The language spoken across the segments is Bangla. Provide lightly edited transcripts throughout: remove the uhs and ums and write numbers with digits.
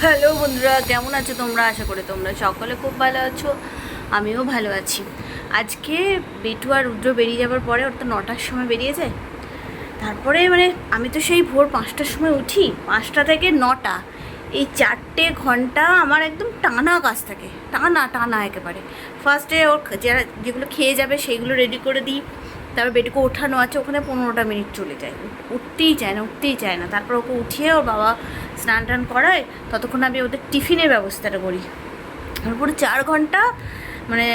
হ্যালো বন্ধুরা, কেমন আছো তোমরা? আশা করি তোমরা সকলে খুব ভালো আছো, আমিও ভালো আছি। আজকে বিটু আর রুদ্র বেরিয়ে যাওয়ার পরে, ওর তো 9টার সময় বেরিয়ে যায়। তারপরে মানে আমি তো সেই ভোর 5টার সময় উঠি, 5টা থেকে 9টা, এই 4 ঘন্টা আমার একদম টানা কাজ থাকে, টানা টানা একেবারে। ফার্স্টে ওর যেগুলো খেয়ে যাবে সেইগুলো রেডি করে দিই, তারপর বেটিকে ওঠানো আছে, ওখানে 15টা মিনিট চলে যায়, উঠতেই চায় না। তারপর ওকে উঠিয়ে ওর বাবা স্নান টান করায়, ততক্ষণ আমি ওদের টিফিনের ব্যবস্থাটা করি। তারপরে 4 ঘন্টা মানে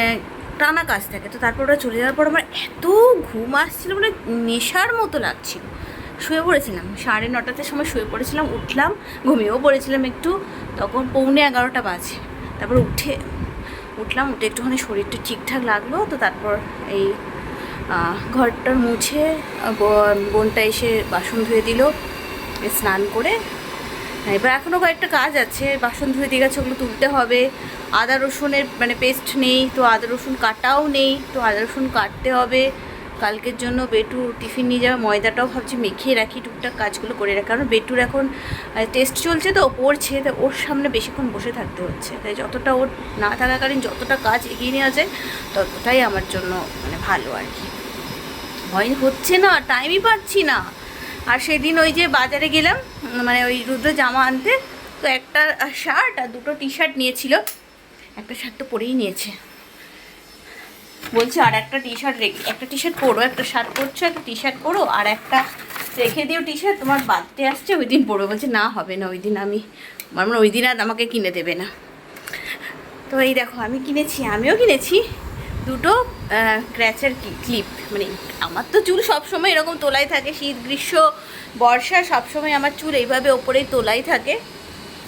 টানা কাজ থাকে। তো তারপর ওরা চলে যাওয়ার পর আমার এত ঘুম আসছিল, মানে নেশার মতো লাগছিল। শুয়ে পড়েছিলাম 9:30টার সময়, শুয়ে পড়েছিলাম, উঠলাম, ঘুমিয়েও পড়েছিলাম একটু, তখন 11:45 বাজে। তারপর উঠলাম, উঠে একটুখানি শরীরটা ঠিকঠাক লাগলো। তো তারপর এই ঘরটা মুছে বোনটা এসে বাসন ধুয়ে দিল, স্নান করে। এবার এখনও কয়েকটা কাজ আছে, বাসন ধুয়ে দিয়ে গেছে, ওগুলো তুলতে হবে। আদা রসুনের মানে পেস্ট নেই, তো আদা রসুন কাটাও নেই, তো আদা রসুন কাটতে হবে কালকের জন্য। বেটু টিফিন নিয়ে যাবে, ময়দাটাও ভাবছি মেখিয়ে রাখি, টুকটাক কাজগুলো করে রাখি। কারণ বেটুর এখন টেস্ট চলছে, তো পড়ছে, তো ওর সামনে বেশিক্ষণ বসে থাকতে হচ্ছে। তাই যতটা ওর না থাকাকালীন যতটা কাজ এগিয়ে নেওয়া যায় ততটাই আমার জন্য মানে ভালো আর কি। ভয় হচ্ছে না, টাইমই পাচ্ছি না। আর সেদিন ওই যে বাজারে গেলাম, মানে ওই রুদ্র জামা আনতে, তো একটা শার্ট আর 2টো টি-শার্ট নিয়েছিল। একটা শার্ট তো পরেই নিয়েছে, বলছে আর একটা টি-শার্ট একটা টি-শার্ট পরো, একটা শার্ট পরছো, একটা টি-শার্ট পরো, আর একটা রেখে দিও টি-শার্ট, তোমার বার্থডে আসছে ওই দিন পরো। বলছে না, হবে না, ওই দিন মানে ওই দিন আর আমাকে কিনে দেবে না। তো এই দেখো আমিও কিনেছি 2টো ক্র্যাচের ক্লিপ। মানে আমার তো চুল সবসময় এরকম তোলাই থাকে, শীত গ্রীষ্ম বর্ষা সবসময় আমার চুল এইভাবে ওপরেই তোলাই থাকে,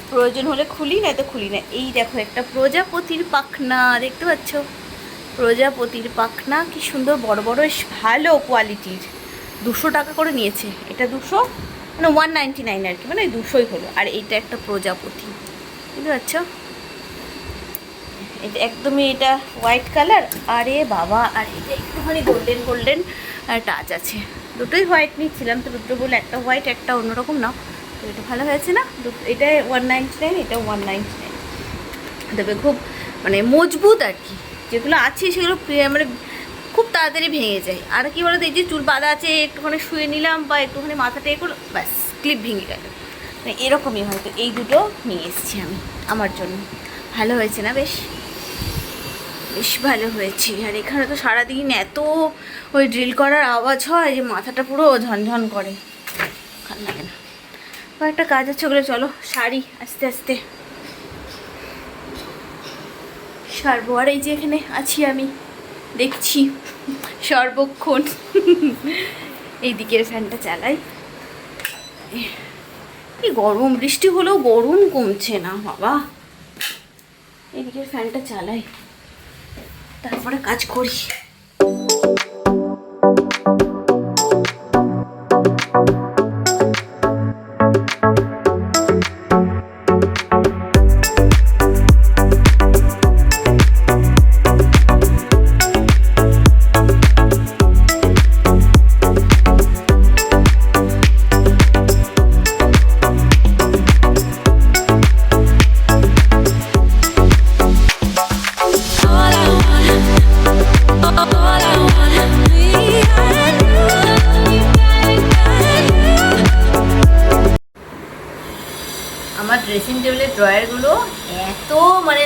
প্রয়োজন হলে খুলি, নয়তো খুলি না। এই দেখো একটা প্রজাপতির পাখনা, দেখতে পাচ্ছ? প্রজাপতির পাখনা, কি সুন্দর বড় বড়, ভালো কোয়ালিটির। 200 টাকা করে নিয়েছে, এটা 200, মানে 199 আর কি, মানে 200ই হলো। আর এইটা একটা প্রজাপতি, বুঝতে পারছো? এটা একদমই, এটা হোয়াইট কালার, আরে বাবা, আর এটা একটুখানি গোল্ডেন গোল্ডেন টাচ আছে। দুটোই হোয়াইট নিচ্ছিলাম, তো দুটো বলে একটা হোয়াইট একটা অন্যরকম নাও। তো এটা ভালো হয়েছে না? এটা 199, এটা 199। তবে খুব মানে মজবুত আর কি, যেগুলো আছে সেগুলো মানে খুব তাড়াতাড়ি ভেঙে যায়। আর কি বলো তো, এই যে চুল বাঁধা আছে, একটুখানি শুয়ে নিলাম বা একটুখানি মাথাটা করলো, ব্যাস ক্লিপ ভেঙে গেল, মানে এরকমই হয়তো। এই দুটো নিয়ে এসেছি আমি আমার জন্য। ভালো হয়েছে না? বেশ বেশ ভালো হয়েছে। আর এখানে তো সারাদিন এত ওই ড্রিল করার আওয়াজ হয় যে মাথাটা পুরো ঝনঝন করে, ভালো লাগে না। কয়েকটা কাজ আছে, ওগুলো চলো সারি আস্তে আস্তে সারবো। আর এই যে এখানে আছি আমি, দেখছি সর্বক্ষণ এই দিকের ফ্যানটা চালাই। এই গরম, বৃষ্টি হলেও গরম কমছে না বাবা। এদিকের ফ্যানটা চালাই, তারপরে কাজ করি। আমার ড্রেসিং টেবিলের ড্রয়ারগুলো এত মানে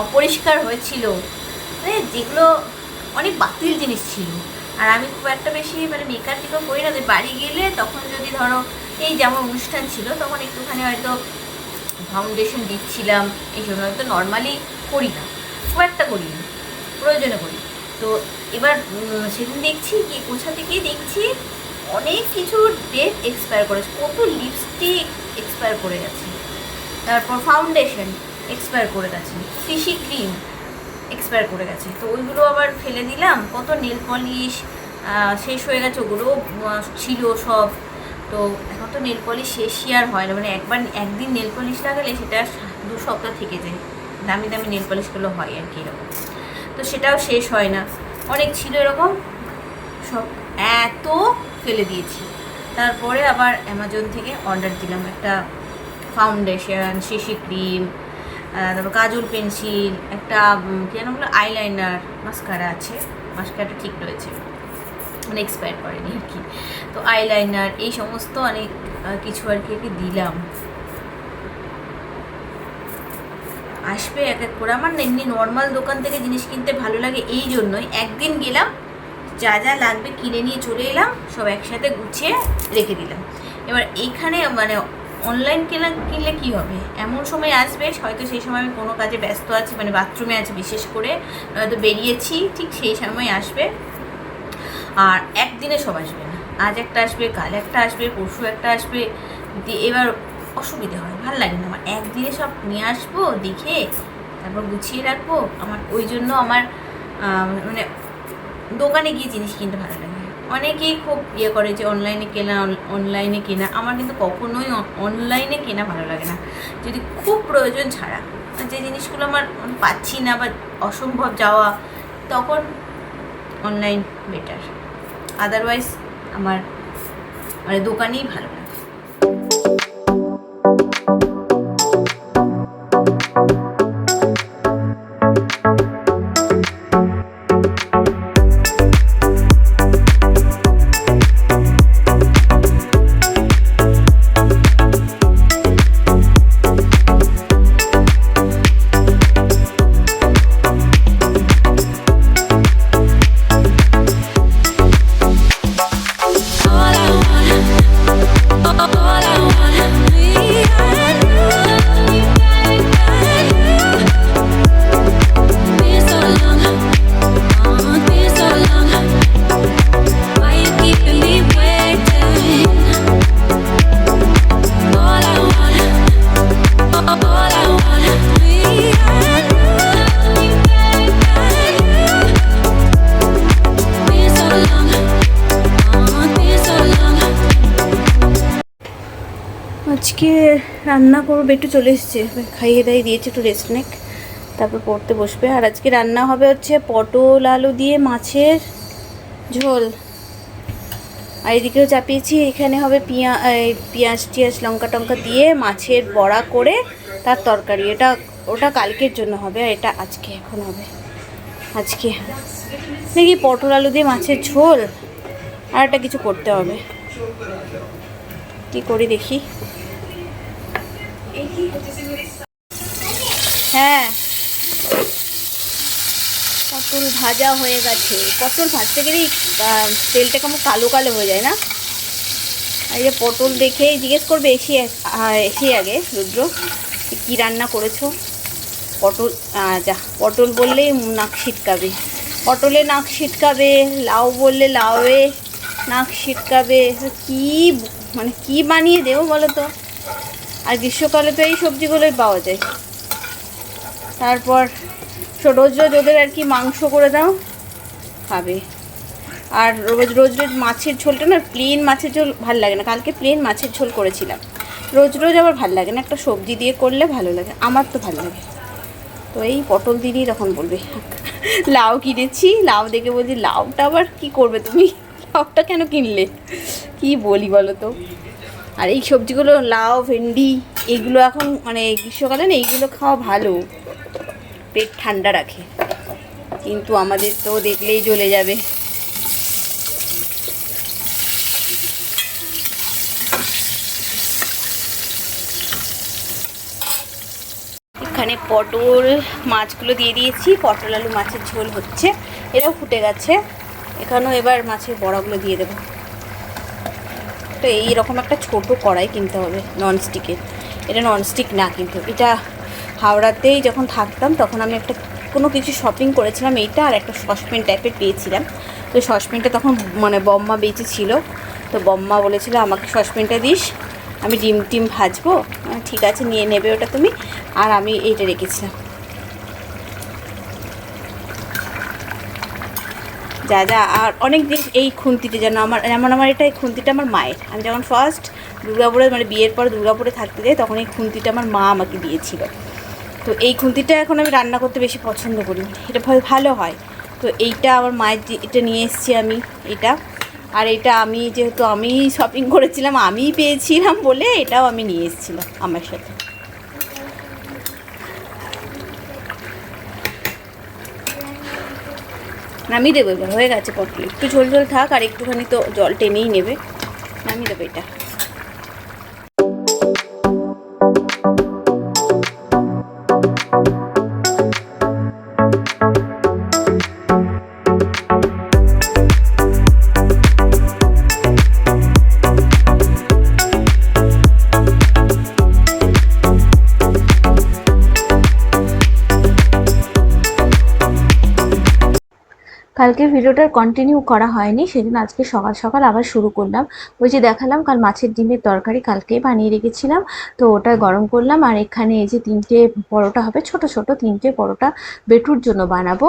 অপরিষ্কার হয়েছিল, মানে যেগুলো অনেক বাতিল জিনিস ছিল। আর আমি খুব একটা বেশি মানে মেকআপ টেকআপ করি না, বাড়ি গেলে তখন যদি ধরো এই যেমন অনুষ্ঠান ছিল তখন একটুখানি হয়তো ফাউন্ডেশন দিচ্ছিলাম, এই জন্য হয়তো নর্মালি করি না, খুব একটা করি না, প্রয়োজনে করি। তো এবার সেদিন দেখছি কি গোছাতে গিয়ে দেখছি অনেক কিছু ডেট এক্সপায়ার করেছে, কত লিপস্টিক এক্সপায়ার করে গেছে, তারপর ফাউন্ডেশন এক্সপায়ার করে গেছে, সিসি ক্রিম এক্সপায়ার করে গেছে। তো ওইগুলো আবার ফেলে দিলাম। কত নেল পলিশ শেষ হয়ে গেছে, ওগুলোও ছিল সব। তো এখন তো নেল পলিশ শেষই আর হয় না, মানে একদিন নেল পলিশ লাগালে সেটা 2 সপ্তাহ থেকে যায়, দামি দামি নেল পলিশগুলো হয় আর কি এরকম। তো সেটাও শেষ হয় না, অনেক ছিল এরকম, সব এত ফেলে দিয়েছি। তারপরে আবার অ্যামাজন থেকে অর্ডার দিলাম একটা ফাউন্ডেশন, সিসি ক্রিম, তারপর কাজল পেন্সিল, একটা কী যেন বলো আইলাইনার, মাস্কারা আছে, মাস্কারাটা ঠিক রয়েছে মানে এক্সপায়ার করেনি আর কি। তো আইলাইনার এই সমস্ত অনেক কিছু আর কি দিলাম। আসবে এক এক করে। আমার এমনি নর্মাল দোকান থেকে জিনিস কিনতে ভালো লাগে এই জন্যই, একদিন গেলাম যা যা লাগবে কিনে নিয়ে চলে এলাম, সব একসাথে গুছিয়ে রেখে দিলাম। এবার এইখানে মানে অনলাইন কিনলে কী হবে, এমন সময় আসবে হয়তো সেই সময় আমি কোনো কাজে ব্যস্ত আছি, মানে বাথরুমে আছি বিশেষ করে, হয়তো বেরিয়েছি, ঠিক সেই সময় আসবে। আর একদিনে সব আসবে না, আজ একটা আসবে, কাল একটা আসবে, পরশু একটা আসবে, এবার অসুবিধা হয়, ভালো লাগে না আমার। একদিনে সব নিয়ে আসবো, দেখে তারপর গুছিয়ে রাখবো। আমার ওই জন্য আমার মানে দোকানে গিয়ে জিনিস কিনতে ভালো লাগে। অনেকেই খুব করে যে অনলাইনে কেনা, আমার কিন্তু কখনোই অনলাইনে কেনা ভালো লাগে না, যদি খুব প্রয়োজন ছাড়া। যে জিনিসগুলো আমার পাচ্ছি না বা অসম্ভব যাওয়া, তখন অনলাইন বেটার, আদারওয়াইজ আমার মানে দোকানেই ভালো লাগে। আজকে রান্না করবো, একটু চলে এসছে, খাইয়ে দাইয়ে দিয়েছে, একটু রেস্ট নেক, তারপর পড়তে বসবে। আর আজকে রান্না হবে হচ্ছে পটল আলু দিয়ে মাছের ঝোল। আর এদিকেও চাপিয়েছি, এখানে হবে পেঁয়াজ টিয়াজ লঙ্কা টঙ্কা দিয়ে মাছের বড়া করে তার তরকারি। ওটা কালকের জন্য হবে, আর এটা আজকে এখন হবে। আজকে দেখি পটল আলু দিয়ে মাছের ঝোল, আর একটা কিছু করতে হবে, কি করি দেখি। হ্যাঁ, পটল ভাজা হয়ে গেছে। পটল ভাজতে গেলেই তেলটা কেমন কালো কালো হয়ে যায় না? আর এই যে পটল দেখে জিজ্ঞেস করবে এসে আগে রুদ্র কী রান্না করেছো। পটল বললেই নাক ছিটকাবে, পটলে নাক ছিটকাবে, লাউ বললে লাউয়ে নাক ছিটকাবে। কি বানিয়ে দেবো বলো তো? আর গ্রীষ্মকালে তো এই সবজিগুলোই পাওয়া যায়। তারপর রোজ রোজ ওদের আর কি মাংস করে দাও, খাবে। আর রোজ রোজ মাছের ঝোলটা না, প্লেন মাছের ঝোল ভাল লাগে না। কালকে প্লেন মাছের ঝোল করেছিলাম, রোজ রোজ আবার ভাল লাগে না, একটা সবজি দিয়ে করলে ভালো লাগে, আমার তো ভালো লাগে। তো এই পটল দিনই তখন বলবে। লাউ কিনেছি, লাউ দেখে বলছি লাউটা আবার কি করবে তুমি, লাউটা কেন কিনলে, কি বলি বলো তো। আর এই সবজিগুলো লাউ ভেন্ডি এগুলো এখন মানে গ্রীষ্মকালে না এইগুলো খাওয়া ভালো, পেট ঠান্ডা রাখে, কিন্তু আমাদের তো দেখলেই জ্বলে যাবে। এখানে পটল মাছগুলো দিয়ে দিয়েছি, পটল আলু মাছের ঝোল হচ্ছে, এরাও ফুটে গেছে। এখানেও এবার মাছের বড়াগুলো দিয়ে দেবো। তো এইরকম একটা ছোট কড়াই কিনতে হবে ননস্টিকের, এটা ননস্টিক না, কিন্তু এটা হাওড়াতেই যখন থাকতাম তখন আমি একটা কোনো কিছু শপিং করেছিলাম, এইটা আর একটা সসপ্যান টাইপের পেয়েছিলাম। তো সসপ্যানটা তখন মানে বম্মা বেঁচেছিল, তো বম্মা বলেছিল আমাকে সসপ্যানটা দিস, আমি ডিম ভাজবো। ঠিক আছে, নিয়ে নেবে ওটা তুমি। আর আমি এইটা রেখেছিলাম, আর অনেক দিন এই খুন্তিটা যেন আমার এটা এই খুন্তিটা আমার মায়ের। আমি যখন ফার্স্ট দুর্গাপুরে মানে বিয়ের পর দুর্গাপুরে থাকতে যাই তখন এই খুন্তিটা আমার মা আমাকে দিয়েছিল। তো এই খুন্তিটা এখন আমি রান্না করতে বেশি পছন্দ করি, এটা ভালো হয়। তো এইটা আমার মায়ের, এটা নিয়ে এসেছি আমি এটা। আর এটা আমি যেহেতু আমি শপিং করেছিলাম, আমিই পেয়েছিলাম বলে এটাও আমি নিয়ে এসেছিলাম আমার সাথে। নামিয়ে দেবো এবার, হয়ে গেছে পটল, একটু ঝোল ঝোল থাক আর একটুখানি তো জল টেনেই নেবে। নামিয়ে দেবো এটা। কালকের ভিডিওটার কন্টিনিউ করা হয়নি, সেজন্য আজকে সকাল সকাল আবার শুরু করলাম। ওই যে দেখালাম কাল মাছের ডিমের তরকারি কালকেই বানিয়ে রেখেছিলাম, তো ওটা গরম করলাম। আর এখানে এই যে 3টে পরোটা হবে, ছোট ছোট 3টে পরোটা বেটুর জন্য বানাবো।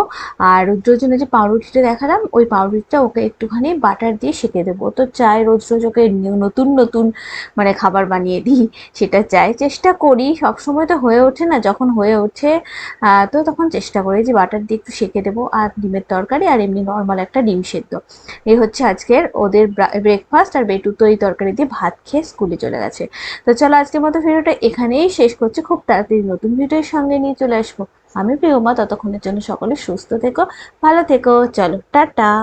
আর রুদ্রর জন্য যে পাউরুটিটা দেখালাম, ওই পাউরুটিটা ওকে একটুখানি বাটার দিয়ে সেঁকে দেবো। তো চাই রোজ রোজ ওকে নতুন নতুন মানে খাবার বানিয়ে দিই, সেটা চাই। চেষ্টা করি, সবসময় তো হয়ে ওঠে না, যখন হয়ে ওঠে তো তখন চেষ্টা করি যে বাটার দিয়ে একটু সেঁকে দেবো। আর ডিমের তরকারি আর এমনি নর্মাল একটা ডিম সেদ্ধ, এই হচ্ছে আজকের ওদের ব্রেকফাস্ট। আর বেটু তো এই তরকারি দিয়ে ভাত খেয়ে স্কুলে চলে গেছে। তো চলো আজকের মতো ভিডিওটা এখানেই শেষ করছি, খুব তাড়াতাড়ি নতুন ভিডিওর সঙ্গে নিয়ে চলে আসবো। আমি প্রিয়মা, ততক্ষণের জন্য সকলে সুস্থ থেকো, ভালো থেকো, চলো টাটা।